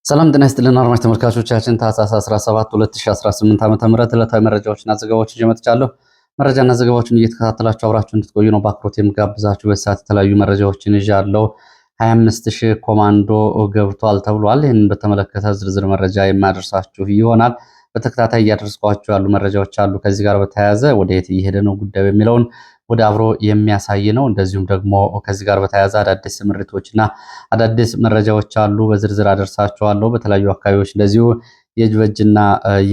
ሰላም ጤና ይስጥልን አድማጭ ተመልካቾቻችን ታህሳስ 17 2018 ዓ.ም ዕለታዊ መረጃዎችና ዘገባዎችን ይዤ መጥቻለሁ። መረጃና ዘገባዎችን እየተከታተላችሁ አብራችሁ እንድትቆዩ ነው በአክብሮት የምጋብዛችሁ። በሰዓት የተለያዩ መረጃዎችን ይዣለሁ። 25000 ኮማንዶ ገብቷል ተብሏል። ይህንን በተመለከተ ዝርዝር መረጃ የማደርሳችሁ ይሆናል። በተከታታይ እያደረስኳችሁ ያሉ መረጃዎች አሉ። ከዚህ ጋር በተያያዘ ወደ የት እየሄደ ነው ጉዳዩ የሚለውን ወደ አብሮ የሚያሳይ ነው። እንደዚሁም ደግሞ ከዚህ ጋር በተያያዘ አዳዲስ ምርቶችና አዳዲስ መረጃዎች አሉ። በዝርዝር አደርሳቸዋለሁ። በተለያዩ አካባቢዎች እንደዚሁ የእጅ በእጅና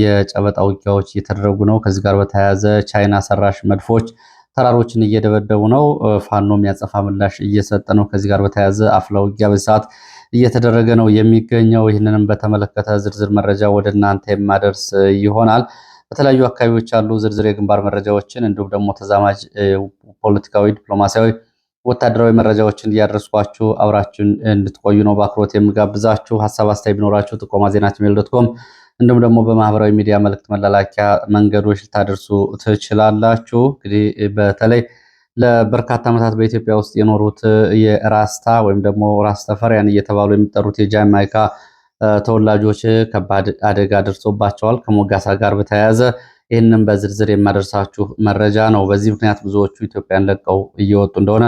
የጨበጣ ውጊያዎች እየተደረጉ ነው። ከዚህ ጋር በተያያዘ ቻይና ሰራሽ መድፎች ተራሮችን እየደበደቡ ነው። ፋኖ የሚያጸፋ ምላሽ እየሰጠ ነው። ከዚህ ጋር በተያያዘ አፍላ ውጊያ በዚህ ሰዓት እየተደረገ ነው የሚገኘው። ይህንንም በተመለከተ ዝርዝር መረጃ ወደ እናንተ የማደርስ ይሆናል። በተለያዩ አካባቢዎች ያሉ ዝርዝር የግንባር መረጃዎችን እንዲሁም ደግሞ ተዛማጅ ፖለቲካዊ፣ ዲፕሎማሲያዊ፣ ወታደራዊ መረጃዎችን እያደረስኳችሁ አብራችሁን እንድትቆዩ ነው በአክብሮት የምጋብዛችሁ። ሀሳብ አስተያየት ቢኖራችሁ ጥቆማ@ዜና@gmail.com እንዲሁም ደግሞ በማህበራዊ ሚዲያ መልእክት መላላኪያ መንገዶች ልታደርሱ ትችላላችሁ። እንግዲህ በተለይ ለበርካታ ዓመታት በኢትዮጵያ ውስጥ የኖሩት የራስታ ወይም ደግሞ ራስተፈሪያን እየተባሉ የሚጠሩት የጃማይካ ተወላጆች ከባድ አደጋ ደርሶባቸዋል ከሞጋሳ ጋር በተያያዘ ይህንን በዝርዝር የማደርሳችሁ መረጃ ነው። በዚህ ምክንያት ብዙዎቹ ኢትዮጵያን ለቀው እየወጡ እንደሆነ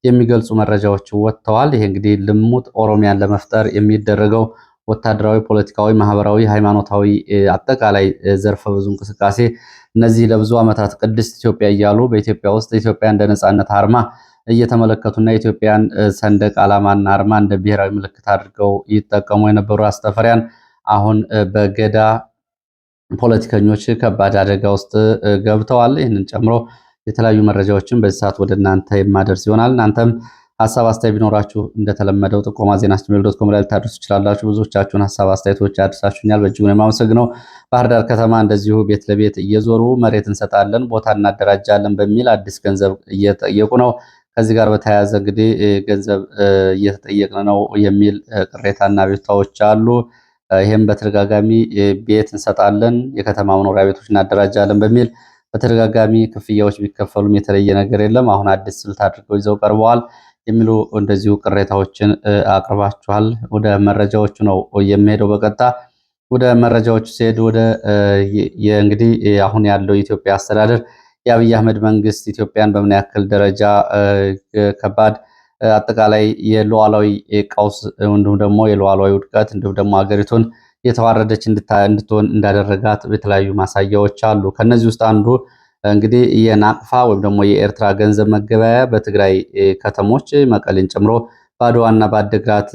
የሚገልጹ መረጃዎች ወጥተዋል። ይሄ እንግዲህ ልሙጥ ኦሮሚያን ለመፍጠር የሚደረገው ወታደራዊ፣ ፖለቲካዊ፣ ማህበራዊ፣ ሃይማኖታዊ አጠቃላይ ዘርፈ ብዙ እንቅስቃሴ እነዚህ ለብዙ ዓመታት ቅድስት ኢትዮጵያ እያሉ በኢትዮጵያ ውስጥ ኢትዮጵያ እንደ ነጻነት አርማ እየተመለከቱና የኢትዮጵያን ሰንደቅ ዓላማና አርማ እንደ ብሔራዊ ምልክት አድርገው ይጠቀሙ የነበሩ አስተፈሪያን አሁን በገዳ ፖለቲከኞች ከባድ አደጋ ውስጥ ገብተዋል። ይህንን ጨምሮ የተለያዩ መረጃዎችን በዚህ ሰዓት ወደ እናንተ የማደርስ ይሆናል። እናንተም ሀሳብ አስተያየት ቢኖራችሁ እንደተለመደው ጥቆማ@ዜና@gmail.com ላይ ልታደርሱ ትችላላችሁ። ብዙዎቻችሁን ሀሳብ አስተያየቶች አድርሳችሁኛል፣ በእጅጉ ነው የማመሰግነው። ባህር ዳር ከተማ እንደዚሁ ቤት ለቤት እየዞሩ መሬት እንሰጣለን፣ ቦታ እናደራጃለን በሚል አዲስ ገንዘብ እየጠየቁ ነው። ከዚህ ጋር በተያያዘ እንግዲህ ገንዘብ እየተጠየቅን ነው የሚል ቅሬታና ቤታዎች አሉ። ይህም በተደጋጋሚ ቤት እንሰጣለን፣ የከተማ መኖሪያ ቤቶች እናደራጃለን በሚል በተደጋጋሚ ክፍያዎች ቢከፈሉም የተለየ ነገር የለም። አሁን አዲስ ስልት አድርገው ይዘው ቀርበዋል የሚሉ እንደዚሁ ቅሬታዎችን አቅርባችኋል። ወደ መረጃዎቹ ነው የሚሄደው። በቀጥታ ወደ መረጃዎቹ ሲሄድ እንግዲህ አሁን ያለው የኢትዮጵያ አስተዳደር የአብይ አህመድ መንግስት ኢትዮጵያን በምን ያክል ደረጃ ከባድ አጠቃላይ የሉዓላዊ ቀውስ እንዲሁም ደግሞ የሉዓላዊ ውድቀት እንዲሁም ደግሞ ሀገሪቱን የተዋረደች እንድትሆን እንዳደረጋት የተለያዩ ማሳያዎች አሉ። ከነዚህ ውስጥ አንዱ እንግዲህ የናቅፋ ወይም ደግሞ የኤርትራ ገንዘብ መገበያያ በትግራይ ከተሞች መቀሌን ጨምሮ በአድዋና በአድግራት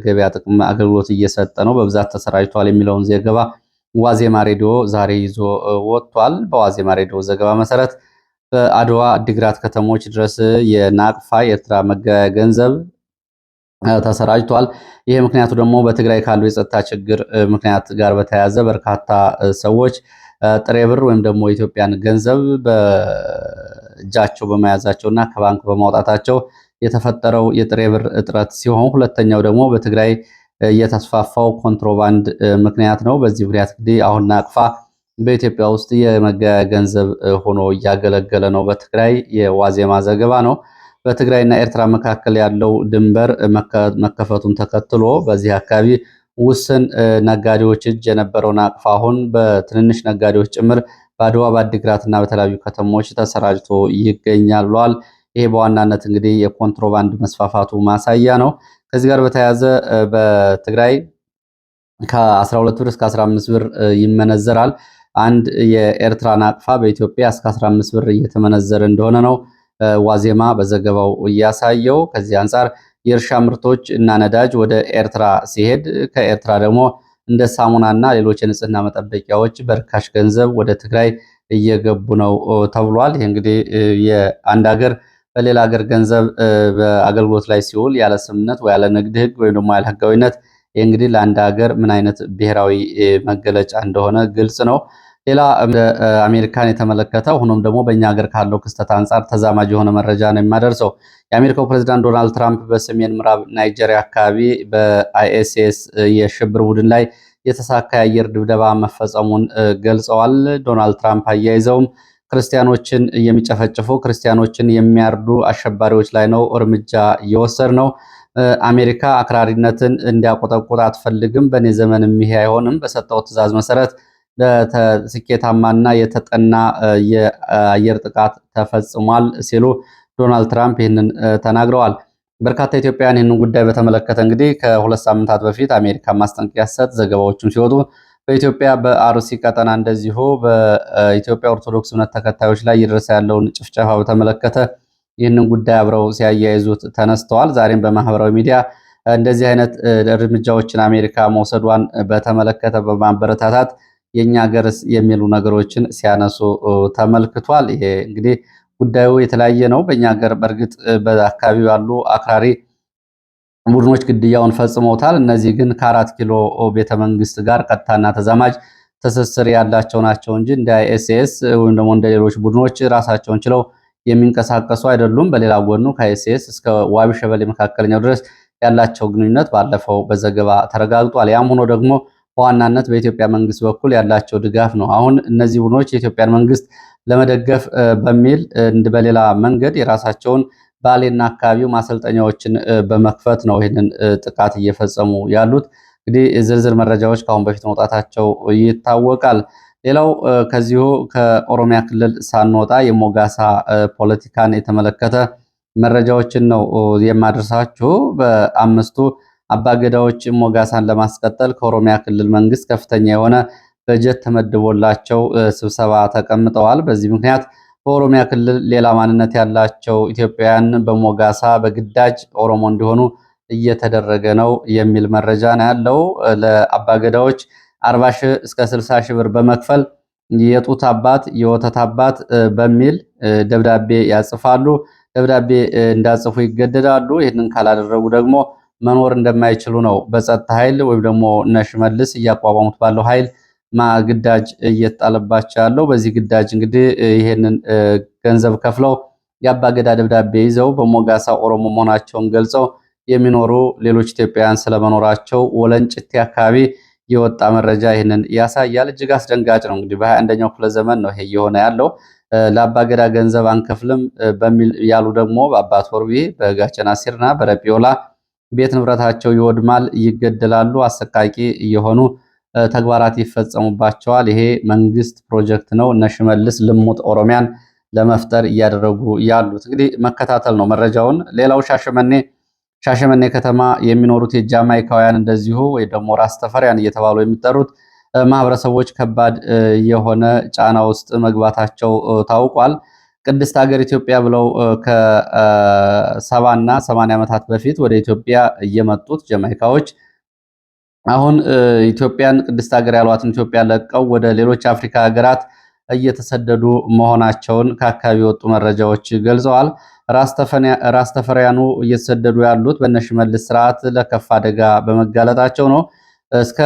ገበያ ጥቅም አገልግሎት እየሰጠ ነው፣ በብዛት ተሰራጭቷል የሚለውን ዘገባ ዋዜማ ሬዲዮ ዛሬ ይዞ ወጥቷል። በዋዜማ ሬዲዮ ዘገባ መሰረት በአድዋ አድግራት ከተሞች ድረስ የናቅፋ የኤርትራ መገበያያ ገንዘብ ተሰራጭቷል። ይሄ ምክንያቱ ደግሞ በትግራይ ካሉ የጸጥታ ችግር ምክንያት ጋር በተያያዘ በርካታ ሰዎች ጥሬ ብር ወይም ደግሞ የኢትዮጵያን ገንዘብ በእጃቸው በመያዛቸውና ከባንክ በማውጣታቸው የተፈጠረው የጥሬ ብር እጥረት ሲሆን፣ ሁለተኛው ደግሞ በትግራይ የተስፋፋው ኮንትሮባንድ ምክንያት ነው። በዚህ ምክንያት እንግዲህ አሁን ናቅፋ በኢትዮጵያ ውስጥ የመገበያያ ገንዘብ ሆኖ እያገለገለ ነው። በትግራይ የዋዜማ ዘገባ ነው። በትግራይና ኤርትራ መካከል ያለው ድንበር መከፈቱን ተከትሎ በዚህ አካባቢ ውስን ነጋዴዎች እጅ የነበረው ናቅፋ አሁን በትንንሽ ነጋዴዎች ጭምር በአድዋ በአዲግራትና በተለያዩ ከተሞች ተሰራጭቶ ይገኛል ብለዋል። ይሄ በዋናነት እንግዲህ የኮንትሮባንድ መስፋፋቱ ማሳያ ነው። ከዚህ ጋር በተያያዘ በትግራይ ከ12 ብር እስከ 15 ብር ይመነዘራል። አንድ የኤርትራ ናቅፋ በኢትዮጵያ እስከ 15 ብር እየተመነዘረ እንደሆነ ነው ዋዜማ በዘገባው እያሳየው። ከዚህ አንጻር የእርሻ ምርቶች እና ነዳጅ ወደ ኤርትራ ሲሄድ ከኤርትራ ደግሞ እንደ ሳሙናና ሌሎች የንጽህና መጠበቂያዎች በርካሽ ገንዘብ ወደ ትግራይ እየገቡ ነው ተብሏል። ይህ እንግዲህ የአንድ ሀገር በሌላ ሀገር ገንዘብ በአገልግሎት ላይ ሲውል ያለ ስምምነት ወይ ያለ ንግድ ሕግ ወይም ደግሞ ያለ ሕጋዊነት ይህ እንግዲህ ለአንድ ሀገር ምን አይነት ብሔራዊ መገለጫ እንደሆነ ግልጽ ነው። ሌላ አሜሪካን የተመለከተ ሆኖም ደግሞ በእኛ ሀገር ካለው ክስተት አንጻር ተዛማጅ የሆነ መረጃ ነው የሚያደርሰው። የአሜሪካው ፕሬዝዳንት ዶናልድ ትራምፕ በሰሜን ምዕራብ ናይጄሪያ አካባቢ በአይኤስኤስ የሽብር ቡድን ላይ የተሳካ የአየር ድብደባ መፈጸሙን ገልጸዋል። ዶናልድ ትራምፕ አያይዘውም ክርስቲያኖችን የሚጨፈጭፉ ክርስቲያኖችን የሚያርዱ አሸባሪዎች ላይ ነው እርምጃ እየወሰድ ነው። አሜሪካ አክራሪነትን እንዲያቆጠቁጥ አትፈልግም። በእኔ ዘመንም ይሄ አይሆንም። በሰጠው ትዕዛዝ መሰረት ስኬታማና የተጠና የአየር ጥቃት ተፈጽሟል ሲሉ ዶናልድ ትራምፕ ይህንን ተናግረዋል። በርካታ ኢትዮጵያውያን ይህንን ጉዳይ በተመለከተ እንግዲህ ከ2 ሳምንታት በፊት አሜሪካ ማስጠንቀቂያ ሰጥ ዘገባዎችም ሲወጡ በኢትዮጵያ በአርሲ ቀጠና እንደዚሁ በኢትዮጵያ ኦርቶዶክስ እምነት ተከታዮች ላይ እየደረሰ ያለውን ጭፍጨፋ በተመለከተ ይህንን ጉዳይ አብረው ሲያያይዙት ተነስተዋል። ዛሬም በማህበራዊ ሚዲያ እንደዚህ አይነት እርምጃዎችን አሜሪካ መውሰዷን በተመለከተ በማበረታታት የኛ ሀገርስ የሚሉ ነገሮችን ሲያነሱ ተመልክቷል። ይሄ እንግዲህ ጉዳዩ የተለያየ ነው። በእኛ ሀገር በእርግጥ በአካባቢው ያሉ አክራሪ ቡድኖች ግድያውን ፈጽመውታል። እነዚህ ግን ከ4 ኪሎ ቤተመንግስት ጋር ቀጥታና ተዛማጅ ትስስር ያላቸው ናቸው እንጂ እንደ አይኤስኤስ ወይም ደግሞ እንደ ሌሎች ቡድኖች ራሳቸውን ችለው የሚንቀሳቀሱ አይደሉም። በሌላ ጎኑ ከአይኤስኤስ እስከ ዋቢ ሸበሌ መካከለኛው ድረስ ያላቸው ግንኙነት ባለፈው በዘገባ ተረጋግጧል። ያም ሆኖ ደግሞ በዋናነት በኢትዮጵያ መንግስት በኩል ያላቸው ድጋፍ ነው። አሁን እነዚህ ቡድኖች የኢትዮጵያን መንግስት ለመደገፍ በሚል በሌላ መንገድ የራሳቸውን ባሌና አካባቢው ማሰልጠኛዎችን በመክፈት ነው ይህንን ጥቃት እየፈጸሙ ያሉት። እንግዲህ ዝርዝር መረጃዎች ከአሁን በፊት መውጣታቸው ይታወቃል። ሌላው ከዚሁ ከኦሮሚያ ክልል ሳንወጣ የሞጋሳ ፖለቲካን የተመለከተ መረጃዎችን ነው የማደርሳችሁ። በ5ቱ አባገዳዎች ሞጋሳን ለማስቀጠል ከኦሮሚያ ክልል መንግስት ከፍተኛ የሆነ በጀት ተመድቦላቸው ስብሰባ ተቀምጠዋል። በዚህ ምክንያት በኦሮሚያ ክልል ሌላ ማንነት ያላቸው ኢትዮጵያውያን በሞጋሳ በግዳጅ ኦሮሞ እንዲሆኑ እየተደረገ ነው የሚል መረጃ ነው ያለው። ለአባገዳዎች 40 ሺህ እስከ 60 ሺህ ብር በመክፈል የጡት አባት የወተት አባት በሚል ደብዳቤ ያጽፋሉ። ደብዳቤ እንዳጽፉ ይገደዳሉ። ይህንን ካላደረጉ ደግሞ መኖር እንደማይችሉ ነው በጸጥታ ኃይል ወይም ደግሞ እነ ሽመልስ እያቋቋሙት ባለው ኃይል ግዳጅ እየተጣለባቸው ያለው። በዚህ ግዳጅ እንግዲህ ይሄንን ገንዘብ ከፍለው የአባገዳ ደብዳቤ ይዘው በሞጋሳ ኦሮሞ መሆናቸውን ገልጸው የሚኖሩ ሌሎች ኢትዮጵያውያን ስለመኖራቸው ወለንጭቴ አካባቢ የወጣ መረጃ ይህንን ያሳያል። እጅግ አስደንጋጭ ነው። እንግዲህ በ21ኛው ክፍለ ዘመን ነው ይሄ እየሆነ ያለው። ለአባገዳ ገንዘብ አንከፍልም በሚል ያሉ ደግሞ በአባት ወርቢ፣ በጋቸና ሲርና፣ በረጲዮላ ቤት ንብረታቸው ይወድማል፣ ይገደላሉ፣ አሰቃቂ የሆኑ ተግባራት ይፈጸሙባቸዋል። ይሄ መንግስት ፕሮጀክት ነው። እነ ሽመልስ ልሙጥ ኦሮሚያን ለመፍጠር እያደረጉ ያሉት እንግዲህ መከታተል ነው መረጃውን። ሌላው ሻሸመኔ ከተማ የሚኖሩት የጃማይካውያን እንደዚሁ ወይ ደግሞ ራስ ተፈሪያን እየተባሉ የሚጠሩት ማህበረሰቦች ከባድ የሆነ ጫና ውስጥ መግባታቸው ታውቋል። ቅድስት ሀገር ኢትዮጵያ ብለው ከ70 እና 80 ዓመታት በፊት ወደ ኢትዮጵያ እየመጡት ጃማይካዎች አሁን ኢትዮጵያን ቅድስት ሀገር ያሏትን ኢትዮጵያ ለቀው ወደ ሌሎች አፍሪካ ሀገራት እየተሰደዱ መሆናቸውን ከአካባቢ የወጡ መረጃዎች ገልጸዋል። ራስ ተፈሪያኑ እየተሰደዱ ያሉት በነሽመልስ ስርዓት ለከፍ አደጋ በመጋለጣቸው ነው። እስከ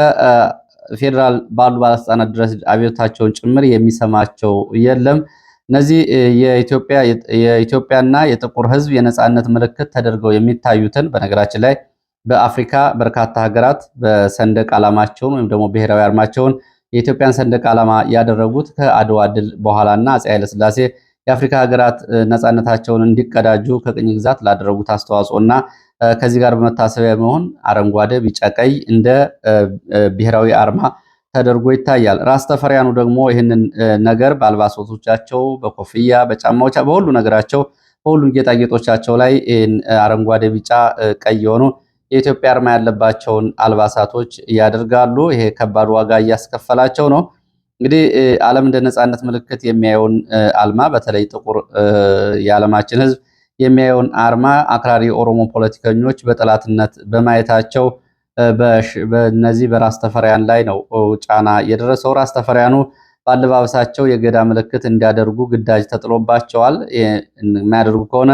ፌዴራል ባሉ ባለስልጣናት ድረስ አቤቱታቸውን ጭምር የሚሰማቸው የለም። እነዚህ የኢትዮጵያና የጥቁር ሕዝብ የነጻነት ምልክት ተደርገው የሚታዩትን በነገራችን ላይ በአፍሪካ በርካታ ሀገራት በሰንደቅ ዓላማቸውን ወይም ደግሞ ብሔራዊ አርማቸውን የኢትዮጵያን ሰንደቅ ዓላማ ያደረጉት ከአድዋ ድል በኋላና አፄ ኃይለሥላሴ የአፍሪካ ሀገራት ነጻነታቸውን እንዲቀዳጁ ከቅኝ ግዛት ላደረጉት አስተዋጽኦና ከዚህ ጋር በመታሰቢያ መሆን አረንጓዴ፣ ቢጫ፣ ቀይ እንደ ብሔራዊ አርማ ተደርጎ ይታያል። ራስ ተፈሪያኑ ደግሞ ይህንን ነገር በአልባሳቶቻቸው፣ በኮፍያ፣ በጫማዎች፣ በሁሉ ነገራቸው በሁሉም ጌጣጌጦቻቸው ላይ አረንጓዴ፣ ቢጫ፣ ቀይ የሆኑ የኢትዮጵያ አርማ ያለባቸውን አልባሳቶች ያደርጋሉ። ይሄ ከባድ ዋጋ እያስከፈላቸው ነው። እንግዲህ ዓለም እንደ ነጻነት ምልክት የሚያየውን አልማ በተለይ ጥቁር የዓለማችን ሕዝብ የሚያየውን አርማ አክራሪ ኦሮሞ ፖለቲከኞች በጠላትነት በማየታቸው በነዚህ በራስ ተፈሪያን ላይ ነው ጫና የደረሰው። ራስ ተፈሪያኑ በአለባበሳቸው የገዳ ምልክት እንዲያደርጉ ግዳጅ ተጥሎባቸዋል። የማያደርጉ ከሆነ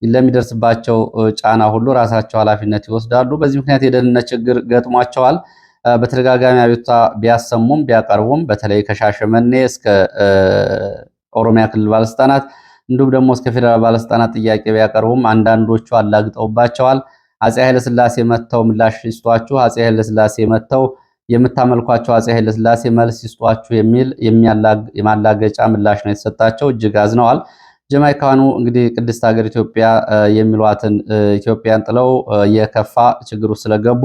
ለሚደርስባቸው ጫና ሁሉ ራሳቸው ኃላፊነት ይወስዳሉ። በዚህ ምክንያት የደህንነት ችግር ገጥሟቸዋል። በተደጋጋሚ አቤቱታ ቢያሰሙም ቢያቀርቡም በተለይ ከሻሸመኔ እስከ ኦሮሚያ ክልል ባለስልጣናት እንዲሁም ደግሞ እስከ ፌዴራል ባለስልጣናት ጥያቄ ቢያቀርቡም አንዳንዶቹ አላግጠውባቸዋል። አፄ ኃይለሥላሴ መጥተው ምላሽ ይስጧችሁ፣ አፄ ኃይለሥላሴ መጥተው የምታመልኳቸው አፄ ኃይለሥላሴ መልስ ይስጧችሁ የሚል የማላገጫ ምላሽ ነው የተሰጣቸው። እጅግ አዝነዋል። ጀማይካኑ እንግዲህ ቅድስት ሀገር ኢትዮጵያ የሚሏትን ኢትዮጵያን ጥለው የከፋ ችግር ውስጥ ስለገቡ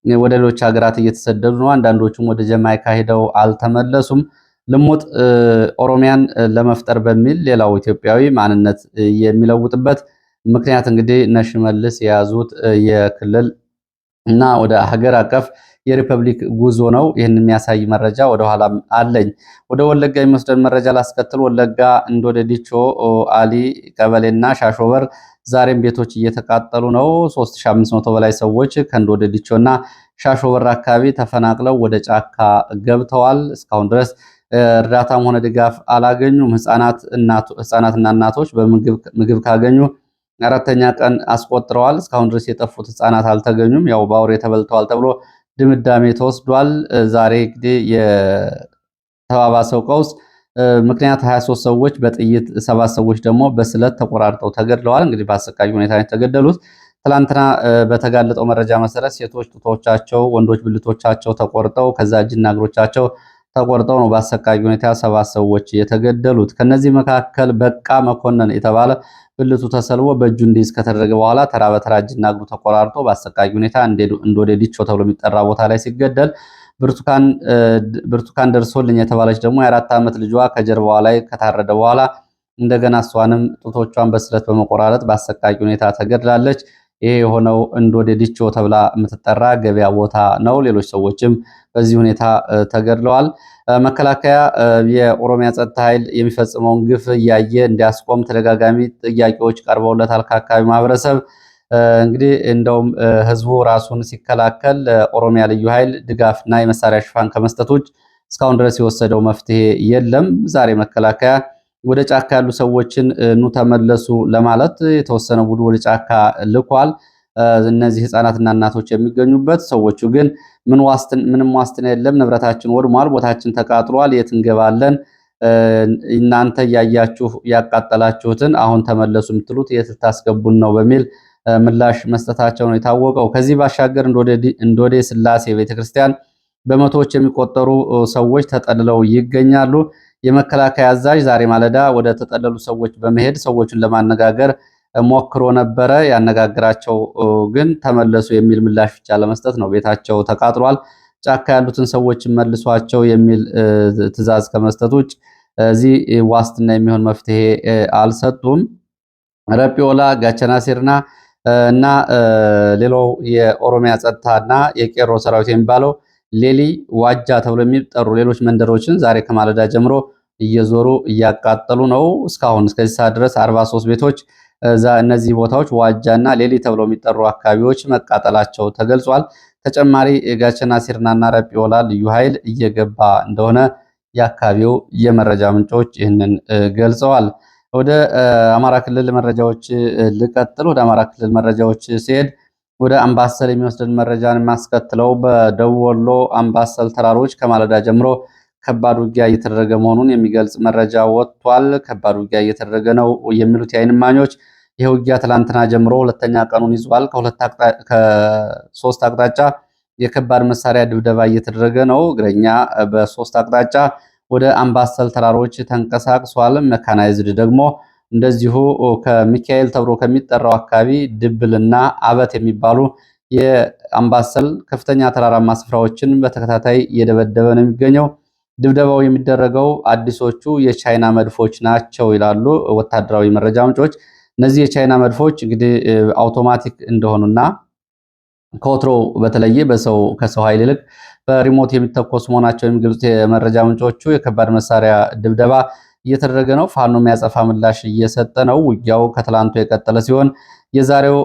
ወደ ሌሎች ሀገራት እየተሰደዱ ነው። አንዳንዶቹም ወደ ጀማይካ ሄደው አልተመለሱም። ልሙጥ ኦሮሚያን ለመፍጠር በሚል ሌላው ኢትዮጵያዊ ማንነት የሚለውጥበት ምክንያት እንግዲህ እነ ሽመልስ የያዙት የክልል እና ወደ ሀገር አቀፍ የሪፐብሊክ ጉዞ ነው። ይህን የሚያሳይ መረጃ ወደኋላ አለኝ። ወደ ወለጋ የሚወስደን መረጃ ላስከትል። ወለጋ እንዶደ ዲቾ፣ አሊ ቀበሌና ሻሾበር ዛሬም ቤቶች እየተቃጠሉ ነው። 3500 በላይ ሰዎች ከእንዶደ ዲቾ እና ሻሾበር አካባቢ ተፈናቅለው ወደ ጫካ ገብተዋል። እስካሁን ድረስ እርዳታም ሆነ ድጋፍ አላገኙም። ህፃናትና እናቶች በምግብ ካገኙ አራተኛ ቀን አስቆጥረዋል። እስካሁን ድረስ የጠፉት ህፃናት አልተገኙም። ያው በአውሬ ተበልተዋል ተብሎ ድምዳሜ ተወስዷል። ዛሬ እንግዲህ የተባባሰው ቀውስ ምክንያት 23 ሰዎች በጥይት 7 ሰዎች ደግሞ በስለት ተቆራርጠው ተገድለዋል። እንግዲህ በአሰቃቂ ሁኔታ የተገደሉት ትላንትና በተጋለጠው መረጃ መሰረት ሴቶች ጡቶቻቸው፣ ወንዶች ብልቶቻቸው ተቆርጠው ከዛ እጅና እግሮቻቸው ተቆርጠው ነው በአሰቃቂ ሁኔታ 7 ሰዎች የተገደሉት። ከነዚህ መካከል በቃ መኮንን የተባለ ብልቱ ተሰልቦ በእጁ እንዲይዝ ከተደረገ በኋላ ተራ በተራ እጅና እግሩ ተቆራርጦ በአሰቃቂ ሁኔታ እንዶደ ዲቾ ተብሎ የሚጠራ ቦታ ላይ ሲገደል፣ ብርቱካን ደርሶልኝ የተባለች ደግሞ የ4 ዓመት ልጇ ከጀርባዋ ላይ ከታረደ በኋላ እንደገና እሷንም ጡቶቿን በስለት በመቆራረጥ በአሰቃቂ ሁኔታ ተገድላለች። ይሄ የሆነው እንዶደ ዲቾ ተብላ የምትጠራ ገበያ ቦታ ነው። ሌሎች ሰዎችም በዚህ ሁኔታ ተገድለዋል። መከላከያ የኦሮሚያ ጸጥታ ኃይል የሚፈጽመውን ግፍ እያየ እንዲያስቆም ተደጋጋሚ ጥያቄዎች ቀርበውለታል ከአካባቢ ማህበረሰብ። እንግዲህ እንደውም ህዝቡ ራሱን ሲከላከል ለኦሮሚያ ልዩ ኃይል ድጋፍና የመሳሪያ ሽፋን ከመስጠት ውጭ እስካሁን ድረስ የወሰደው መፍትሄ የለም። ዛሬ መከላከያ ወደ ጫካ ያሉ ሰዎችን ኑ ተመለሱ ለማለት የተወሰነ ቡድን ወደ ጫካ ልኳል። እነዚህ ህፃናትና እናቶች የሚገኙበት። ሰዎቹ ግን ምንም ዋስትና የለም፣ ንብረታችን ወድሟል፣ ቦታችን ተቃጥሏል፣ የት እንገባለን? እናንተ እያያችሁ ያቃጠላችሁትን አሁን ተመለሱ የምትሉት የት ልታስገቡን ነው? በሚል ምላሽ መስጠታቸው ነው የታወቀው። ከዚህ ባሻገር እንዶዴ ስላሴ ቤተክርስቲያን በመቶዎች የሚቆጠሩ ሰዎች ተጠልለው ይገኛሉ። የመከላከያ አዛዥ ዛሬ ማለዳ ወደ ተጠለሉ ሰዎች በመሄድ ሰዎቹን ለማነጋገር ሞክሮ ነበረ። ያነጋግራቸው ግን ተመለሱ የሚል ምላሽ ብቻ ለመስጠት ነው። ቤታቸው ተቃጥሏል፣ ጫካ ያሉትን ሰዎች መልሷቸው የሚል ትዕዛዝ ከመስጠት ውጭ እዚህ ዋስትና የሚሆን መፍትሄ አልሰጡም። ረጲዮላ፣ ጋቸና ሲርና እና ሌላው የኦሮሚያ ጸጥታና የቄሮ ሰራዊት የሚባለው ሌሊ ዋጃ ተብሎ የሚጠሩ ሌሎች መንደሮችን ዛሬ ከማለዳ ጀምሮ እየዞሩ እያቃጠሉ ነው። እስካሁን እስከዚህ ሰዓት ድረስ 43 ቤቶች እነዚህ ቦታዎች ዋጃና ሌሊ ተብለው የሚጠሩ አካባቢዎች መቃጠላቸው ተገልጿል። ተጨማሪ ጋቸና ሲርናና ረጲዮላ ልዩ ኃይል እየገባ እንደሆነ የአካባቢው የመረጃ ምንጮች ይህንን ገልጸዋል። ወደ አማራ ክልል መረጃዎች ልቀጥል። ወደ አማራ ክልል መረጃዎች ሲሄድ ወደ አምባሰል የሚወስድን መረጃን የማስከትለው በደቡብ ወሎ አምባሰል ተራሮች ከማለዳ ጀምሮ ከባድ ውጊያ እየተደረገ መሆኑን የሚገልጽ መረጃ ወጥቷል። ከባድ ውጊያ እየተደረገ ነው የሚሉት የዓይን እማኞች ይህ ውጊያ ትላንትና ጀምሮ ሁለተኛ ቀኑን ይዟል። ከሶስት አቅጣጫ የከባድ መሳሪያ ድብደባ እየተደረገ ነው። እግረኛ በሶስት አቅጣጫ ወደ አምባሰል ተራሮች ተንቀሳቅሷል። መካናይዝድ ደግሞ እንደዚሁ ከሚካኤል ተብሎ ከሚጠራው አካባቢ ድብልና አበት የሚባሉ የአምባሰል ከፍተኛ ተራራማ ስፍራዎችን በተከታታይ እየደበደበ ነው የሚገኘው። ድብደባው የሚደረገው አዲሶቹ የቻይና መድፎች ናቸው ይላሉ ወታደራዊ መረጃ ምንጮች። እነዚህ የቻይና መድፎች እንግዲህ አውቶማቲክ እንደሆኑና ከወትሮ በተለየ ከሰው ኃይል ይልቅ በሪሞት የሚተኮሱ መሆናቸው የሚገልጹት የመረጃ ምንጮቹ የከባድ መሳሪያ ድብደባ እየተደረገ ነው። ፋኖ የሚያጸፋ ምላሽ እየሰጠ ነው። ውጊያው ከትላንቱ የቀጠለ ሲሆን የዛሬው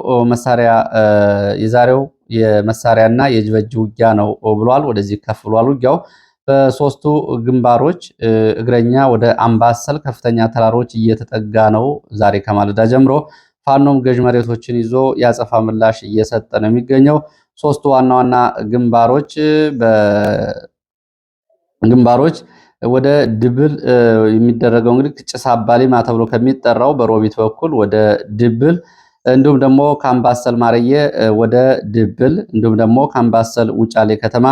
የመሳሪያና የእጅ በእጅ ውጊያ ነው ብሏል። ወደዚህ ከፍ ብሏል ውጊያው በሶስቱ ግንባሮች። እግረኛ ወደ አምባሰል ከፍተኛ ተራሮች እየተጠጋ ነው። ዛሬ ከማለዳ ጀምሮ ፋኖም ገዥ መሬቶችን ይዞ ያጸፋ ምላሽ እየሰጠ ነው የሚገኘው። ሶስቱ ዋና ዋና ግንባሮች ወደ ድብል የሚደረገው እንግዲህ ጭስ አባሊማ ተብሎ ከሚጠራው በሮቢት በኩል ወደ ድብል፣ እንዲሁም ደግሞ ከአምባሰል ማርየ ወደ ድብል፣ እንዲሁም ደግሞ ከአምባሰል ውጫሌ ከተማ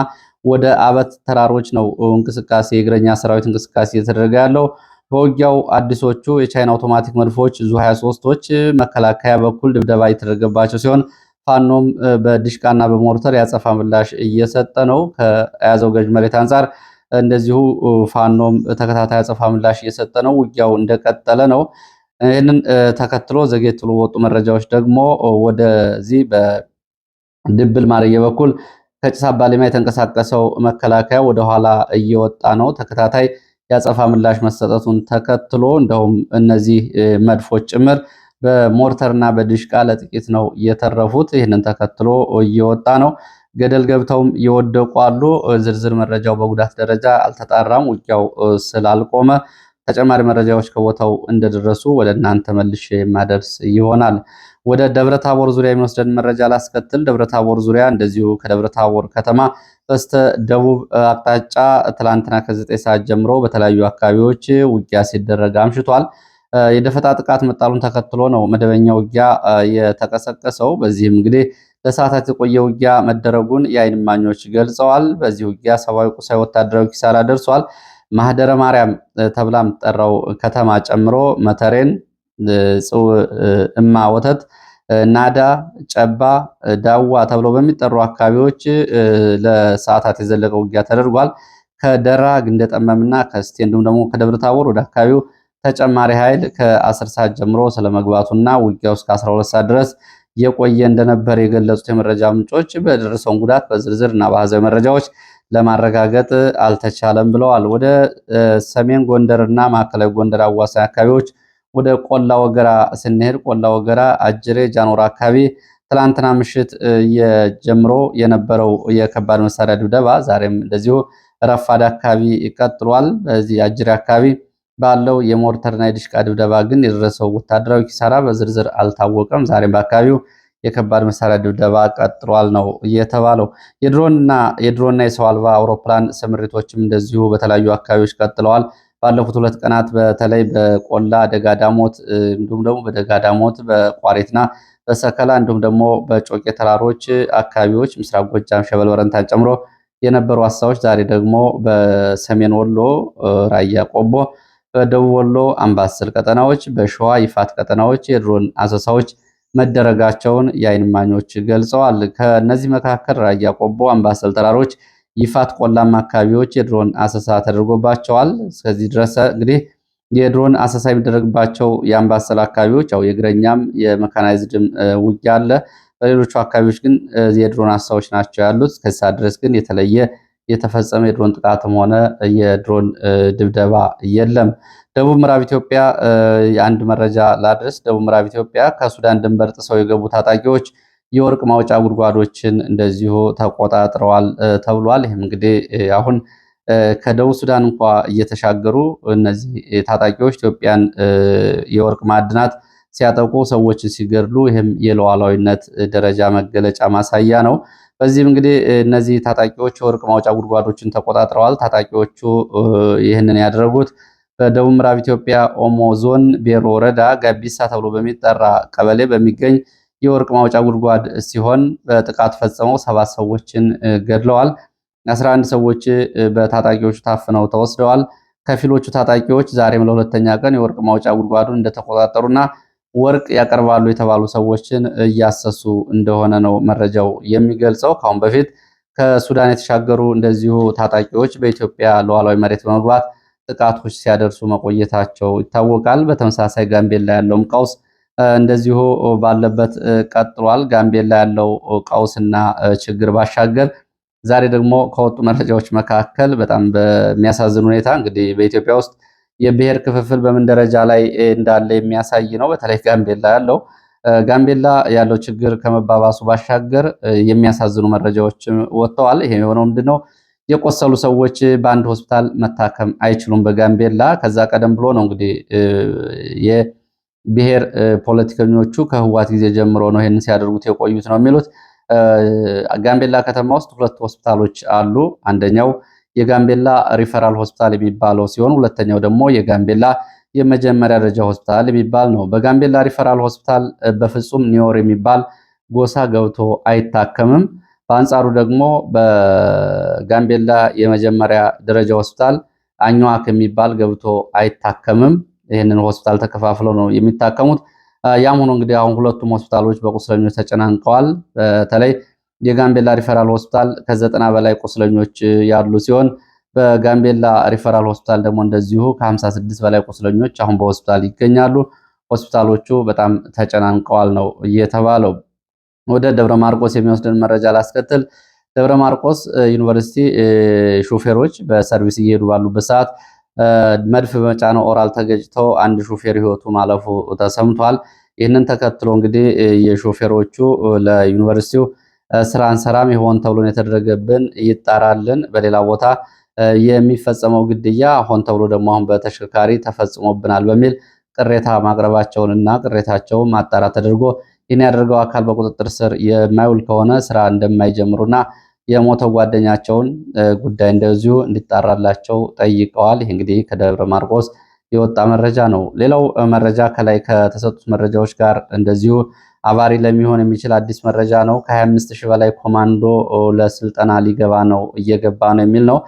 ወደ አበት ተራሮች ነው እንቅስቃሴ የእግረኛ ሰራዊት እንቅስቃሴ እየተደረገ ያለው። በውጊያው አዲሶቹ የቻይና አውቶማቲክ መድፎች ዙ 23ቶች መከላከያ በኩል ድብደባ የተደረገባቸው ሲሆን ፋኖም በዲሽቃና በሞርተር ያጸፋ ምላሽ እየሰጠ ነው። ከያዘው ገዥ መሬት አንጻር እንደዚሁ ፋኖም ተከታታይ ያጸፋ ምላሽ እየሰጠ ነው። ውጊያው እንደቀጠለ ነው። ይህንን ተከትሎ ዘግየት ብሎ በወጡ መረጃዎች ደግሞ ወደዚህ በድብል ማርየ በኩል ከጭስ አባሌማ የተንቀሳቀሰው መከላከያ ወደኋላ እየወጣ ነው። ተከታታይ ያጸፋ ምላሽ መሰጠቱን ተከትሎ እንደውም እነዚህ መድፎች ጭምር በሞርተርና በድሽቃ ለጥቂት ነው የተረፉት። ይህንን ተከትሎ እየወጣ ነው። ገደል ገብተውም እየወደቁ አሉ። ዝርዝር መረጃው በጉዳት ደረጃ አልተጣራም። ውጊያው ስላልቆመ ተጨማሪ መረጃዎች ከቦታው እንደደረሱ ወደ እናንተ መልሼ የማደርስ ይሆናል። ወደ ደብረታቦር ዙሪያ የሚወስደን መረጃ ላስከትል። ደብረታቦር ዙሪያ እንደዚሁ ከደብረታቦር ከተማ በስተ ደቡብ አቅጣጫ ትላንትና ከ9 ሰዓት ጀምሮ በተለያዩ አካባቢዎች ውጊያ ሲደረግ አምሽቷል። የደፈጣ ጥቃት መጣሉን ተከትሎ ነው መደበኛ ውጊያ የተቀሰቀሰው። በዚህም እንግዲህ ለሰዓታት የቆየ ውጊያ መደረጉን የዓይን እማኞች ገልጸዋል። በዚህ ውጊያ ሰብአዊ፣ ቁሳዊ፣ ወታደራዊ ኪሳራ ደርሷል። ማህደረ ማርያም ተብላ የምትጠራው ከተማ ጨምሮ መተሬን፣ እማ ወተት፣ ናዳ፣ ጨባ፣ ዳዋ ተብለው በሚጠሩ አካባቢዎች ለሰዓታት የዘለቀ ውጊያ ተደርጓል። ከደራ ግንደጠመምና ከስቴ እንዲሁም ደግሞ ከደብረ ታቦር ወደ አካባቢው ተጨማሪ ኃይል ከ10 ሰዓት ጀምሮ ስለመግባቱና ውጊያው እስከ 12 ሰዓት ድረስ የቆየ እንደነበር የገለጹት የመረጃ ምንጮች በደረሰውን ጉዳት በዝርዝር እና በአሃዛዊ መረጃዎች ለማረጋገጥ አልተቻለም ብለዋል። ወደ ሰሜን ጎንደርና ማዕከላዊ ጎንደር አዋሳኝ አካባቢዎች ወደ ቆላ ወገራ ስንሄድ ቆላ ወገራ፣ አጅሬ፣ ጃኖራ አካባቢ ትላንትና ምሽት ጀምሮ የነበረው የከባድ መሳሪያ ድብደባ ዛሬም እንደዚሁ ረፋድ አካባቢ ቀጥሏል። በዚህ አጅሬ አካባቢ ባለው የሞርተርና የዲሽቃ ድብደባ ግን የደረሰው ወታደራዊ ኪሳራ በዝርዝር አልታወቀም። ዛሬም በአካባቢው የከባድ መሳሪያ ድብደባ ቀጥሏል ነው የተባለው። የድሮንና የሰው አልባ አውሮፕላን ስምሪቶችም እንደዚሁ በተለያዩ አካባቢዎች ቀጥለዋል። ባለፉት 2 ቀናት በተለይ በቆላ ደጋዳሞት እንዲሁም ደግሞ በደጋዳሞት በቋሪትና በሰከላ እንዲሁም ደግሞ በጮቄ ተራሮች አካባቢዎች ምስራቅ ጎጃም ሸበል በረንታን ጨምሮ የነበሩ አሳዎች ዛሬ ደግሞ በሰሜን ወሎ ራያ ቆቦ፣ በደቡብ ወሎ አምባሰል ቀጠናዎች፣ በሸዋ ይፋት ቀጠናዎች የድሮን አሰሳዎች መደረጋቸውን የዓይን እማኞች ገልጸዋል። ከነዚህ መካከል ራያ ቆቦ፣ አምባሰል ተራሮች፣ ይፋት ቆላማ አካባቢዎች የድሮን አሰሳ ተደርጎባቸዋል። እስከዚህ ድረስ እንግዲህ የድሮን አሰሳ የሚደረግባቸው የአምባሰል አካባቢዎች ያው የእግረኛም የመካናይዝድም ውጊያ አለ። በሌሎቹ አካባቢዎች ግን የድሮን አሰሳዎች ናቸው ያሉት። እስከዚህ ሰዓት ድረስ ግን የተለየ የተፈጸመ የድሮን ጥቃትም ሆነ የድሮን ድብደባ የለም። ደቡብ ምዕራብ ኢትዮጵያ የአንድ መረጃ ላድረስ። ደቡብ ምዕራብ ኢትዮጵያ ከሱዳን ድንበር ጥሰው የገቡ ታጣቂዎች የወርቅ ማውጫ ጉድጓዶችን እንደዚሁ ተቆጣጥረዋል ተብሏል። ይህም እንግዲህ አሁን ከደቡብ ሱዳን እንኳ እየተሻገሩ እነዚህ ታጣቂዎች ኢትዮጵያን የወርቅ ማዕድናት ሲያጠቁ፣ ሰዎችን ሲገድሉ ይህም የሉዓላዊነት ደረጃ መገለጫ ማሳያ ነው። በዚህም እንግዲህ እነዚህ ታጣቂዎች የወርቅ ማውጫ ጉድጓዶችን ተቆጣጥረዋል። ታጣቂዎቹ ይህንን ያደረጉት በደቡብ ምዕራብ ኢትዮጵያ ኦሞ ዞን ቤሮ ወረዳ ጋቢሳ ተብሎ በሚጠራ ቀበሌ በሚገኝ የወርቅ ማውጫ ጉድጓድ ሲሆን በጥቃት ፈጽመው 7 ሰዎችን ገድለዋል። 11 ሰዎች በታጣቂዎቹ ታፍነው ተወስደዋል። ከፊሎቹ ታጣቂዎች ዛሬም ለሁለተኛ ቀን የወርቅ ማውጫ ጉድጓዱን እንደተቆጣጠሩና ወርቅ ያቀርባሉ የተባሉ ሰዎችን እያሰሱ እንደሆነ ነው መረጃው የሚገልጸው። ከአሁን በፊት ከሱዳን የተሻገሩ እንደዚሁ ታጣቂዎች በኢትዮጵያ ሉዓላዊ መሬት በመግባት ጥቃቶች ሲያደርሱ መቆየታቸው ይታወቃል። በተመሳሳይ ጋምቤላ ያለውም ቀውስ እንደዚሁ ባለበት ቀጥሏል። ጋምቤላ ያለው ቀውስና ችግር ባሻገር ዛሬ ደግሞ ከወጡ መረጃዎች መካከል በጣም በሚያሳዝን ሁኔታ እንግዲህ በኢትዮጵያ ውስጥ የብሔር ክፍፍል በምን ደረጃ ላይ እንዳለ የሚያሳይ ነው። በተለይ ጋምቤላ ያለው ችግር ከመባባሱ ባሻገር የሚያሳዝኑ መረጃዎች ወጥተዋል። ይሄ የሆነው ምንድነው? የቆሰሉ ሰዎች በአንድ ሆስፒታል መታከም አይችሉም በጋምቤላ። ከዛ ቀደም ብሎ ነው እንግዲህ የብሔር ፖለቲከኞቹ ከህዋት ጊዜ ጀምሮ ነው ይሄንን ሲያደርጉት የቆዩት ነው የሚሉት። ጋምቤላ ከተማ ውስጥ 2 ሆስፒታሎች አሉ። አንደኛው የጋምቤላ ሪፈራል ሆስፒታል የሚባለው ሲሆን ሁለተኛው ደግሞ የጋምቤላ የመጀመሪያ ደረጃ ሆስፒታል የሚባል ነው። በጋምቤላ ሪፈራል ሆስፒታል በፍጹም ኒዮር የሚባል ጎሳ ገብቶ አይታከምም። በአንጻሩ ደግሞ በጋምቤላ የመጀመሪያ ደረጃ ሆስፒታል አኝዋክ የሚባል ገብቶ አይታከምም። ይህንን ሆስፒታል ተከፋፍለው ነው የሚታከሙት። ያም ሆኖ እንግዲህ አሁን ሁለቱም ሆስፒታሎች በቁስለኞች ተጨናንቀዋል። በተለይ የጋምቤላ ሪፈራል ሆስፒታል ከ90 በላይ ቁስለኞች ያሉ ሲሆን በጋምቤላ ሪፈራል ሆስፒታል ደግሞ እንደዚሁ ከ56 በላይ ቁስለኞች አሁን በሆስፒታል ይገኛሉ። ሆስፒታሎቹ በጣም ተጨናንቀዋል ነው እየተባለው። ወደ ደብረ ማርቆስ የሚወስደን መረጃ ላስከትል። ደብረ ማርቆስ ዩኒቨርሲቲ ሾፌሮች በሰርቪስ እየሄዱ ባሉበት ሰዓት መድፍ በመጫነው ኦራል ተገጭተው አንድ ሾፌር ህይወቱ ማለፉ ተሰምቷል። ይህንን ተከትሎ እንግዲህ የሾፌሮቹ ለዩኒቨርሲቲው ስራ አንሰራም ሆን ተብሎ የተደረገብን ይጣራልን፣ በሌላ ቦታ የሚፈጸመው ግድያ ሆን ተብሎ ደግሞ አሁን በተሽከርካሪ ተፈጽሞብናል በሚል ቅሬታ ማቅረባቸውንና ቅሬታቸውን ማጣራት ተደርጎ ይህን ያደረገው አካል በቁጥጥር ስር የማይውል ከሆነ ስራ እንደማይጀምሩና የሞተው ጓደኛቸውን ጉዳይ እንደዚሁ እንዲጣራላቸው ጠይቀዋል። ይህ እንግዲህ ከደብረ ማርቆስ የወጣ መረጃ ነው። ሌላው መረጃ ከላይ ከተሰጡት መረጃዎች ጋር እንደዚሁ አባሪ ለሚሆን የሚችል አዲስ መረጃ ነው። ከ25 ሺህ በላይ ኮማንዶ ለስልጠና ሊገባ ነው እየገባ ነው የሚል ነው።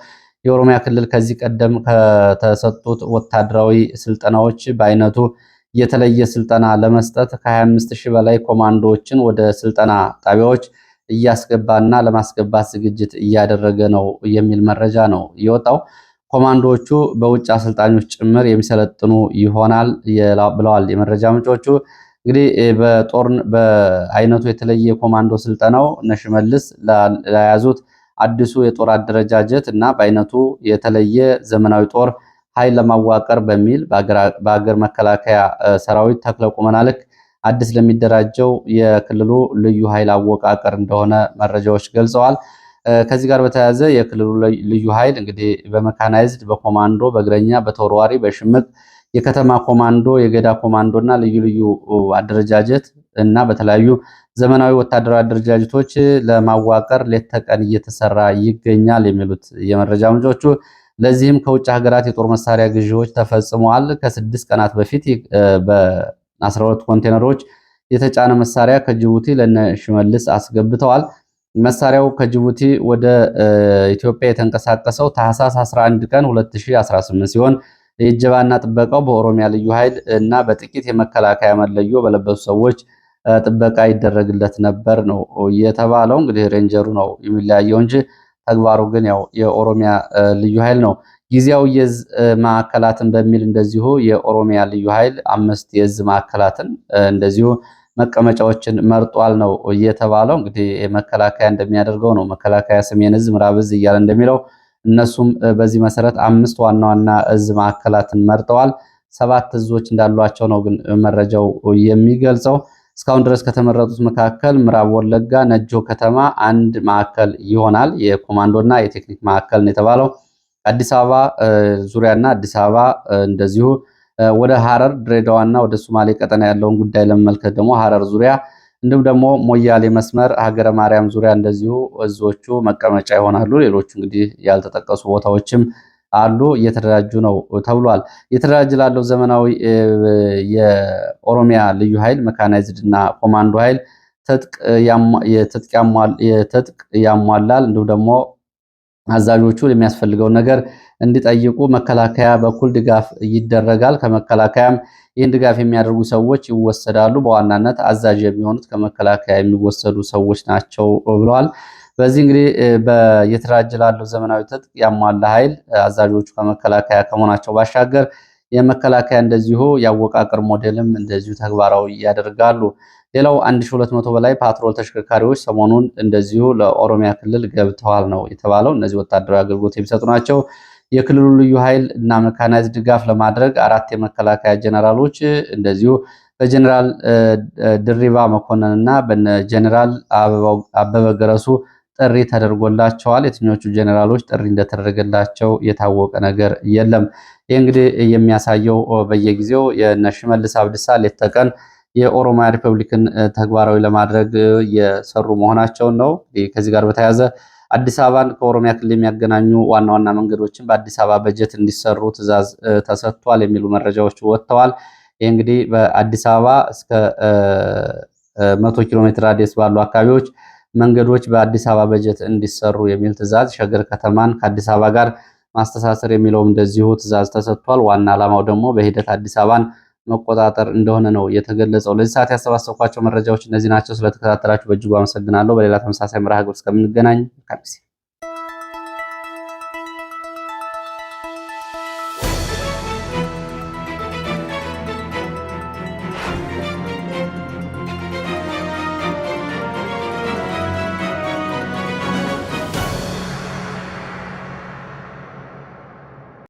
የኦሮሚያ ክልል ከዚህ ቀደም ከተሰጡት ወታደራዊ ስልጠናዎች በአይነቱ የተለየ ስልጠና ለመስጠት ከ25 ሺህ በላይ ኮማንዶዎችን ወደ ስልጠና ጣቢያዎች እያስገባና ለማስገባት ዝግጅት እያደረገ ነው የሚል መረጃ ነው የወጣው። ኮማንዶዎቹ በውጭ አሰልጣኞች ጭምር የሚሰለጥኑ ይሆናል ብለዋል የመረጃ ምንጮቹ። እንግዲህ በአይነቱ የተለየ ኮማንዶ ስልጠናው እነ ሽመልስ ለያዙት አዲሱ የጦር አደረጃጀት እና በአይነቱ የተለየ ዘመናዊ ጦር ኃይል ለማዋቀር በሚል በአገር መከላከያ ሰራዊት ተክለ ቁመና ልክ አዲስ ለሚደራጀው የክልሉ ልዩ ኃይል አወቃቀር እንደሆነ መረጃዎች ገልጸዋል። ከዚህ ጋር በተያያዘ የክልሉ ልዩ ኃይል እንግዲህ በመካናይዝድ፣ በኮማንዶ፣ በእግረኛ፣ በተወርዋሪ፣ በሽምቅ፣ የከተማ ኮማንዶ፣ የገዳ ኮማንዶ እና ልዩ ልዩ አደረጃጀት እና በተለያዩ ዘመናዊ ወታደራዊ አደረጃጀቶች ለማዋቀር ሌት ተቀን እየተሰራ ይገኛል የሚሉት የመረጃ ምንጮቹ፣ ለዚህም ከውጭ ሀገራት የጦር መሳሪያ ግዢዎች ተፈጽመዋል። ከ6 ቀናት በፊት በ12 ኮንቴነሮች የተጫነ መሳሪያ ከጅቡቲ ለነ ሽመልስ አስገብተዋል። መሳሪያው ከጅቡቲ ወደ ኢትዮጵያ የተንቀሳቀሰው ታህሳስ 11 ቀን 2018 ሲሆን የእጀባና ጥበቃው በኦሮሚያ ልዩ ኃይል እና በጥቂት የመከላከያ መለዮ በለበሱ ሰዎች ጥበቃ ይደረግለት ነበር ነው የተባለው። እንግዲህ ሬንጀሩ ነው የሚለያየው እንጂ ተግባሩ ግን ያው የኦሮሚያ ልዩ ኃይል ነው። ጊዜያዊ የዝ ማዕከላትን በሚል እንደዚሁ የኦሮሚያ ልዩ ኃይል 5 የዝ ማዕከላትን እንደዚሁ መቀመጫዎችን መርጧል ነው የተባለው። እንግዲህ መከላከያ እንደሚያደርገው ነው። መከላከያ ሰሜን እዝ፣ ምዕራብ እዝ እያለ እንደሚለው እነሱም በዚህ መሰረት 5 ዋና ዋና እዝ ማዕከላትን መርጠዋል። 7 እዞች እንዳሏቸው ነው ግን መረጃው የሚገልጸው። እስካሁን ድረስ ከተመረጡት መካከል ምዕራብ ወለጋ ነጆ ከተማ አንድ ማዕከል ይሆናል። የኮማንዶና የቴክኒክ ማዕከል ነው የተባለው። አዲስ አበባ ዙሪያና አዲስ አበባ እንደዚሁ ወደ ሐረር፣ ድሬዳዋና ወደ ሶማሌ ቀጠና ያለውን ጉዳይ ለመመልከት ደግሞ ሐረር ዙሪያ እንዲሁም ደግሞ ሞያሌ መስመር ሀገረ ማርያም ዙሪያ እንደዚሁ እዞቹ መቀመጫ ይሆናሉ። ሌሎቹ እንግዲህ ያልተጠቀሱ ቦታዎችም አሉ፣ እየተደራጁ ነው ተብሏል። እየተደራጀ ላለው ዘመናዊ የኦሮሚያ ልዩ ኃይል መካናይዝድ እና ኮማንዶ ኃይል ትጥቅ ያሟላል። እንዲሁም ደግሞ አዛዦቹ የሚያስፈልገውን ነገር እንዲጠይቁ መከላከያ በኩል ድጋፍ ይደረጋል። ከመከላከያም ይህን ድጋፍ የሚያደርጉ ሰዎች ይወሰዳሉ። በዋናነት አዛዥ የሚሆኑት ከመከላከያ የሚወሰዱ ሰዎች ናቸው ብለዋል። በዚህ እንግዲህ እየተደራጀ ላለው ዘመናዊ ትጥቅ ያሟላ ኃይል አዛዦቹ ከመከላከያ ከመሆናቸው ባሻገር የመከላከያ እንደዚሁ ያወቃቀር ሞዴልም እንደዚሁ ተግባራዊ ያደርጋሉ። ሌላው 1200 በላይ ፓትሮል ተሽከርካሪዎች ሰሞኑን እንደዚሁ ለኦሮሚያ ክልል ገብተዋል ነው የተባለው። እነዚህ ወታደራዊ አገልግሎት የሚሰጡ ናቸው። የክልሉ ልዩ ኃይል እና መካናይዝድ ድጋፍ ለማድረግ 4 የመከላከያ ጀነራሎች እንደዚሁ በጀነራል ድሪባ መኮንን እና በጀነራል አበበ ገረሱ ጥሪ ተደርጎላቸዋል። የትኞቹ ጀነራሎች ጥሪ እንደተደረገላቸው የታወቀ ነገር የለም። ይህ እንግዲህ የሚያሳየው በየጊዜው የነ ሽመልስ አብዲሳ ሌት ተቀን የኦሮሚያ ሪፐብሊክን ተግባራዊ ለማድረግ የሰሩ መሆናቸውን ነው። ከዚህ ጋር በተያያዘ አዲስ አበባን ከኦሮሚያ ክልል የሚያገናኙ ዋና ዋና መንገዶችን በአዲስ አበባ በጀት እንዲሰሩ ትዕዛዝ ተሰጥቷል የሚሉ መረጃዎች ወጥተዋል። ይህ እንግዲህ በአዲስ አበባ እስከ 100 ኪሎ ሜትር ራዲየስ ባሉ አካባቢዎች መንገዶች በአዲስ አበባ በጀት እንዲሰሩ የሚል ትዕዛዝ፣ ሸገር ከተማን ከአዲስ አበባ ጋር ማስተሳሰር የሚለውም እንደዚሁ ትዕዛዝ ተሰጥቷል። ዋና ዓላማው ደግሞ በሂደት አዲስ አበባን መቆጣጠር እንደሆነ ነው የተገለጸው። ለዚህ ሰዓት ያሰባሰብኳቸው መረጃዎች እነዚህ ናቸው። ስለተከታተላችሁ በእጅጉ አመሰግናለሁ። በሌላ ተመሳሳይ መርሃ ግብር እስከምንገናኝ